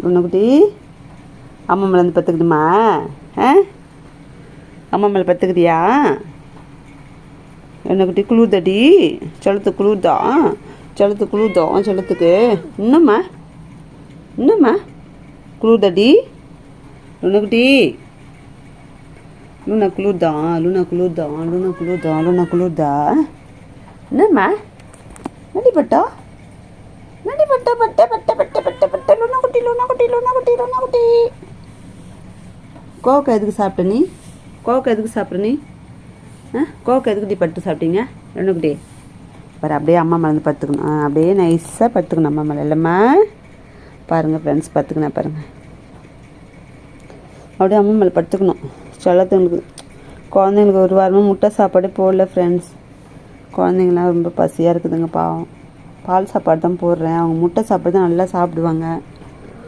குட்டி அம்மா மேலே வந்து பத்துக்கிட்டுமா? அம்மா மேலே பத்துக்கிட்டியா? என்ன குட்டி குளிர்தடி? செல்லத்துக்கு குளிர்தா? செல்லத்துக்கு குளிர்தா? செல்லத்துக்கு இன்னம்மா குளிர்தடி? லூனா குட்டி லூனா குளிர்தா? லூனா குளிர்தா? என்னம்மா நடிப்பட்டா லூனா குட்டி கோவக்கா எதுக்கு சாப்பிட்ட நீ? கோவக்கா எதுக்கு சாப்பிட்ற நீ? கோவக்கா எதுக்குட்டி பட்டு சாப்பிட்டீங்க? லூனா குட்டி பாரு, அப்படியே அம்மா மேலே வந்து பத்துக்கணும். அப்படியே நைஸாக பத்துக்கணும் அம்மா மேலே இல்லைம்மா. பாருங்கள் ஃப்ரெண்ட்ஸ், பத்துக்கணும் பாருங்கள். அப்படியே அம்மா மேலே படுத்துக்கணும். செல்லத்துங்களுக்கு குழந்தைங்களுக்கு ஒரு வாரமாக முட்டை சாப்பாடே போடல ஃப்ரெண்ட்ஸ். குழந்தைங்களாம் ரொம்ப பசியாக இருக்குதுங்க பாவம். பால் சாப்பாடு தான் போடுறேன். அவங்க முட்டை சாப்பாடு தான் நல்லா சாப்பிடுவாங்க.